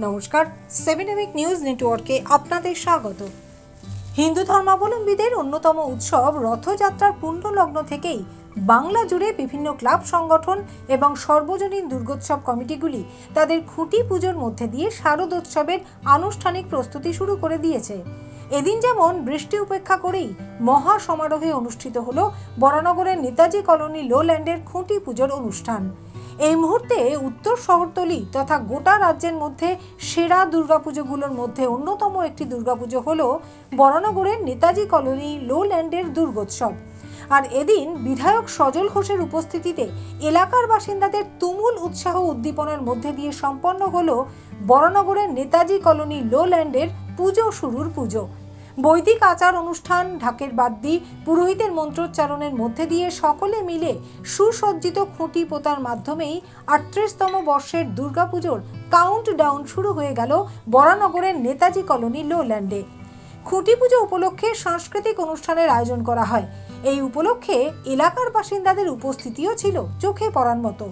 নমস্কার, 7 নিউজ নেটওয়ার্কে আপনাদের স্বাগত। হিন্দু ধর্মাবলম্বীদের অন্যতম উৎসব রথযাত্রার পুণ্যলগ্ন থেকেই বাংলা জুড়ে বিভিন্ন ক্লাব সংগঠন এবং সর্বজনীন দুর্গোৎসব কমিটিগুলি তাদের খুঁটি পুজোর মধ্যে দিয়ে শারদোৎসবের আনুষ্ঠানিক প্রস্তুতি শুরু করে দিয়েছে। এদিন যেমন বৃষ্টি উপেক্ষা করেই মহা সমারোহে অনুষ্ঠিত হলো বরানগরের নেতাজি কলোনি লোল্যান্ডের খুঁটি পুজোর অনুষ্ঠান। এই মুহূর্তে উত্তর শহরতলি তথা গোটা রাজ্যের মধ্যে সেরা দুর্গাপুজোগুলোর মধ্যে অন্যতম একটি দুর্গাপুজো হলো বরানগরের নেতাজি কলোনি লোল্যান্ডের দুর্গোৎসব। আর এদিন বিধায়ক সজল ঘোষের উপস্থিতিতে এলাকার বাসিন্দাদের তুমুল উৎসাহ উদ্দীপনার মধ্যে দিয়ে সম্পন্ন হলো বরানগরের নেতাজি কলোনি লোল্যান্ডের পুজো শুরুর পুজো। বৈদিক আচার অনুষ্ঠান, ঢাকের বাদ্যি, পুরোহিতের মন্ত্রোচ্চারণের মধ্যে দিয়ে সকলে মিলে সুসজ্জিত খুঁটি পোতার মাধ্যমেই ৩৮তম বর্ষের দুর্গাপুজোর কাউন্টডাউন শুরু হয়ে গেল বরানগরের নেতাজি কলোনি লোল্যান্ডে। খুঁটি পুজো উপলক্ষে সাংস্কৃতিক অনুষ্ঠানের আয়োজন করা হয়। এই উপলক্ষে এলাকার বাসিন্দাদের উপস্থিতিও ছিল চোখে পড়ার মতো।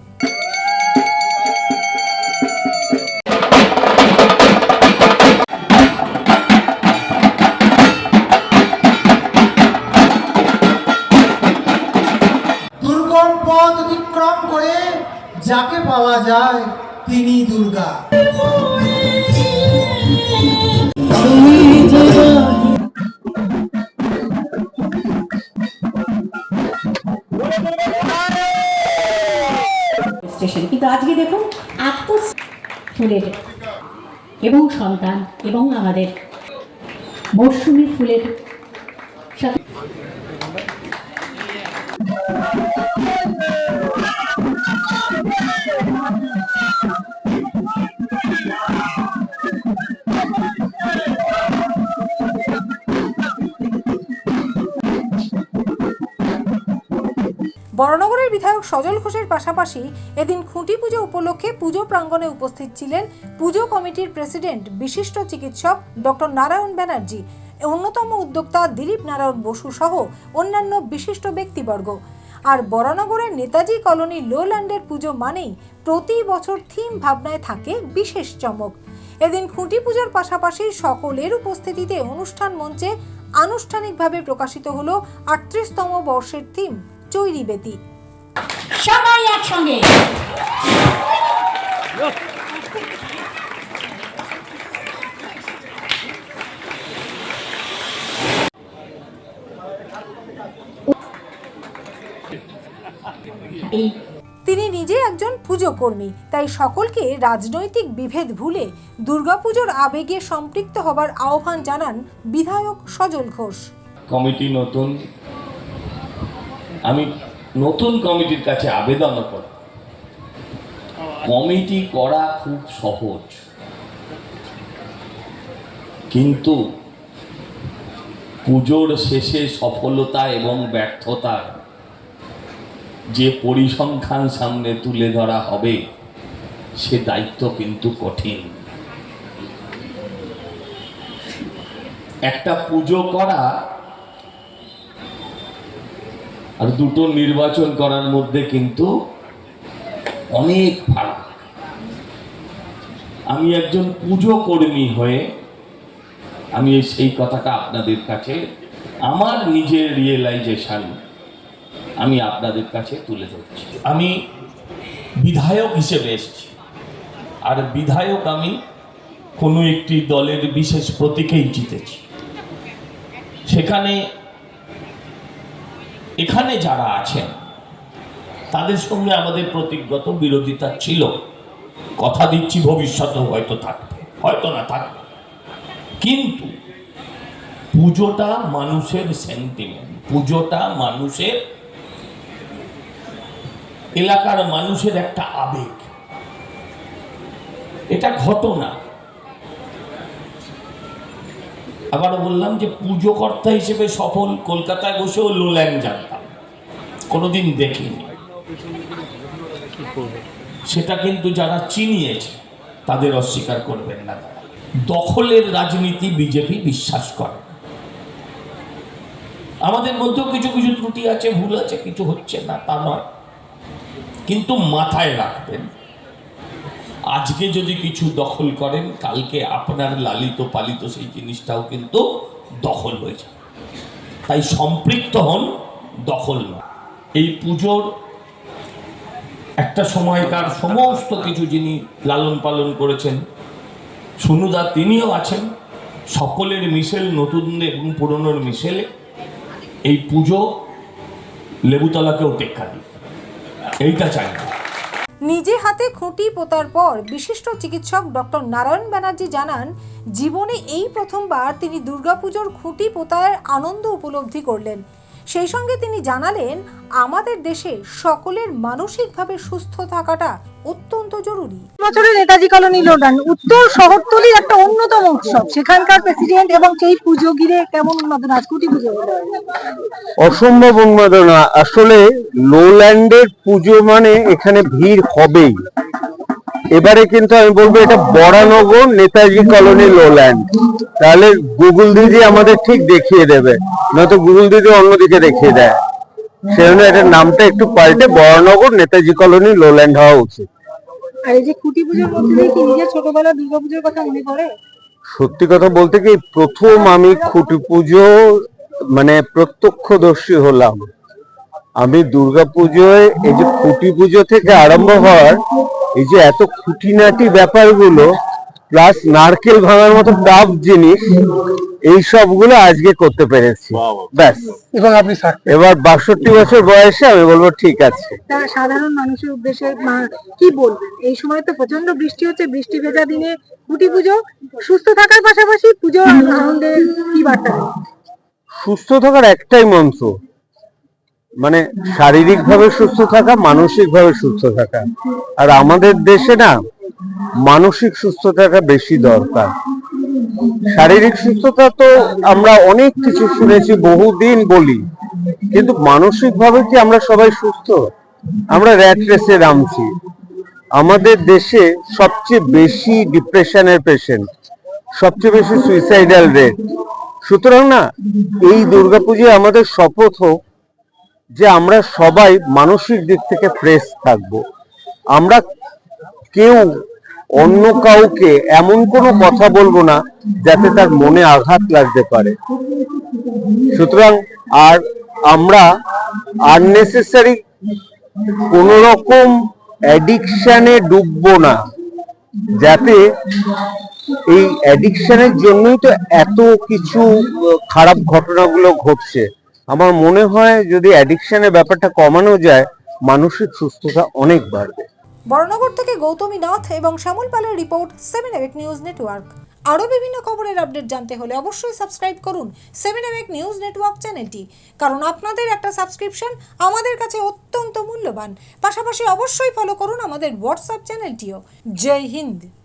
দুর্গম পথ অতিক্রম করে যাকে পাওয়া যায় তিনি দুর্গা। কিন্তু আজকে দেখুন এত ফুলের এবং সন্তান এবং আমাদের মৌসুমী ফুলের সাথে বরানগরের বিধায়ক সজল ঘোষের পাশাপাশি এদিন খুঁটি পুজো উপলক্ষে পুজো প্রাঙ্গণে উপস্থিত ছিলেন পুজো কমিটির প্রেসিডেন্ট বিশিষ্ট চিকিৎসক ডক্টর নারায়ণ ব্যানার্জি, অন্যতম উদ্যোক্তা দিলীপ নারায়ণ বসু সহ অন্যান্য বিশিষ্ট ব্যক্তিবর্গ। আর বরানগরের নেতাজি কলোনি লোল্যান্ডের পুজো মানেই প্রতি বছর থিম ভাবনায় থাকে বিশেষ চমক। এদিন খুঁটি পুজোর পাশাপাশি সকলের উপস্থিতিতে অনুষ্ঠান মঞ্চে আনুষ্ঠানিকভাবে প্রকাশিত হলো ৩৮তম বর্ষের থিম চৈরি বেতি। সবাই একসঙ্গে তিনি নিজে একজন পুজো কর্মী, তাই সকলকে রাজনৈতিক বিভেদ ভুলে দুর্গাপুজোর আবেগে সম্পৃক্ত হবার আহ্বান জানান বিধায়ক সজল ঘোষ। কমিটি নতুন, আমি নতুন কমিটির কাছে আবেদন করি, কমিটি করা খুব সহজ, কিন্তু পুজোর শেষে সফলতা এবং ব্যর্থতার যে পরিসংখ্যান সামনে তুলে ধরা হবে সে দায়িত্ব কিন্তু কঠিন। একটা পুজো করা আর দুটো নির্বাচন করার মধ্যে কিন্তু অনেক ফারাক। আমি একজন পুজো কর্মী হয়ে আমি সেই কথাটা আপনাদের কাছে আমার নিজের রিয়েলাইজেশন আমি আপনাদের কাছে তুলে ধরছি। আমি বিধায়ক হিসেবে এসেছি, আর বিধায়ক আমি কোনো একটি দলের বিশেষ প্রতীকেই জিতেছি। এখানে যারা আছেন তাদের সঙ্গে আমাদের প্রতীকগত বিরোধিতা ছিল, কথা দিচ্ছি ভবিষ্যতেও হয়তো থাকবে, হয়তো না থাকবে, কিন্তু পুজোটা মানুষের সেন্টিমেন্ট, পুজোটা মানুষের, এলাকার মানুষের একটা আবেগ, এটা ঘটনা। আবারও বললাম যে পুজো কর্তা হিসেবে সফল কলকাতায় বসেও লোল্যান্ড জানতাম, কোনোদিন দেখিনি। সেটা কিন্তু যারা চিনিয়েছে তাদের অস্বীকার করবেন না। দখলের রাজনীতি বিজেপি বিশ্বাস করে। আমাদের মধ্যেও কিছু কিছু ত্রুটি আছে, ভুল আছে, কিছু হচ্ছে না তা নয়, কিন্তু মাথায় রাখবেন আজকে যদি কিছু দখল করেন, কালকে আপনার লালিত পালিত সেই জিনিসটাও কিন্তু দখল হয়ে যাবে। তাই সম্পৃক্ত হন, দখল না। এই পুজোর একটা সময়কার সমস্ত কিছু যিনি লালন পালন করেছেন, সুনুদা তিনিও আছেন। সকলের মিশেল, নতুন এবং পুরনোর মিশেলে এই পুজো লেবুতলাকেও টেক্কা দিই, এইটা চাই না। নিজে হাতে খুঁটি পোতার পর বিশিষ্ট চিকিৎসক ডক্টর নারায়ণ ব্যানার্জি জানান, জীবনে এই প্রথমবার তিনি দুর্গাপুজোর খুঁটি পোতার আনন্দ উপলব্ধি করলেন। সেই সঙ্গে তিনি জানালেন, আমাদের দেশে সকলের মানসিকভাবে সুস্থ থাকাটা অত্যন্ত জরুরি। বছরের নেতাজি কলোনি লোডান উত্তর শহরতলির একটা অন্যতম উৎসব, সেখানকার প্রেসিডেন্ট এবং সেই পুজো ঘিরে কেমন উন্মাদনা, আজ খুঁটি পুজো হলো। অসম্ভব উন্মাদনা। আসলে লোল্যান্ডের পুজো মানে এখানে ভিড় হবেই। এবারে কিন্তু আমি বলবো এটা বরানগর নেতাজি কলোনি লোল্যান্ড। তাহলে গুগল দিদি আমাদের ঠিক দেখিয়ে দেবে, নয়তো গুগল দিদি অন্যদিকে দেখিয়ে দেয়। সেজন্য এটার নামটা একটু পাল্টে বরানগর নেতাজি কলোনি লোল্যান্ড হওয়া উচিত। আর এই যে খুঁটি পুজোর মধ্যে দিয়ে কি নিজের ছোটবেলার দুর্গাপুজোর কথা মনে পড়ে? সত্যি কথা বলতে কি, প্রথম আমি খুঁটি পুজো মানে প্রত্যক্ষদর্শী হলাম। আমি দুর্গাপুজোয় এই যে খুঁটি পুজো থেকে আরম্ভ হওয়ার এই যে এত খুঁটিনাটি ব্যাপারগুলো, প্লাস নারকেল ভাঙার মতো টাফ জিনিস, এই সবগুলো আজকে করতে পেরেছি। ব্যাস। এবং আপনি এবার 62 বছর বয়সে আমি বলবো ঠিক আছে। তা সাধারণ মানুষের উদ্দেশ্যে কি বলবেন? এই সময় তো প্রচন্ড বৃষ্টি হচ্ছে, বৃষ্টি ভেজা দিনে খুঁটি পুজো সুস্থ থাকার পাশাপাশি পুজোর আনন্দে কি বার্তা দেন? সুস্থ থাকার একটাই মন্ত্র, মানে শারীরিক ভাবে সুস্থ থাকা, মানসিক ভাবে সুস্থ থাকা। আর আমাদের দেশে না মানসিক সুস্থতাটা বেশি দরকার। শারীরিক সুস্থতা তো আমরা অনেক কিছু শুনেছি, বহুদিন বলি, কিন্তু মানসিক ভাবে কি আমরা সবাই সুস্থ? আমরা র্যাট রেসে নামছি। আমাদের দেশে সবচেয়ে বেশি ডিপ্রেশনের পেশেন্ট, সবচেয়ে বেশি সুইসাইডাল রেট। সুতরাং না, এই দুর্গাপূজায় আমাদের শপথ হোক যে আমরা সবাই মানসিক দিক থেকে ফ্রেশ থাকব। আমরা কেউ অন্য কাউকে এমন কোনো কথা বলবো না যাতে তার মনে আঘাত লাগতে পারে। সুতরাং আর আমরা আননেসেসারি কোন রকম অ্যাডিকশনে ডুববো না, যাতে এই অ্যাডিকশনের জন্যই তো এত কিছু খারাপ ঘটনাগুলো ঘটছে। আমার মনে হয় যদি অ্যাডিকশনের ব্যাপারটা কমানো যায়, মানসিক সুস্থতা অনেক বাড়বে। বরানগর থেকে গৌতমী নাথ এবং শ্যামল পালের রিপোর্ট, 7 নিউজ নেটওয়ার্ক। আরও বিভিন্ন খবরের আপডেট জানতে হলে অবশ্যই সাবস্ক্রাইব করুন 7 নিউজ নেটওয়ার্ক চ্যানেলটি, কারণ আপনাদের একটা সাবস্ক্রিপশন আমাদের কাছে অত্যন্ত মূল্যবান। পাশাপাশি অবশ্যই ফলো করুন আমাদের হোয়াটসঅ্যাপ চ্যানেলটিও। জয় হিন্দ।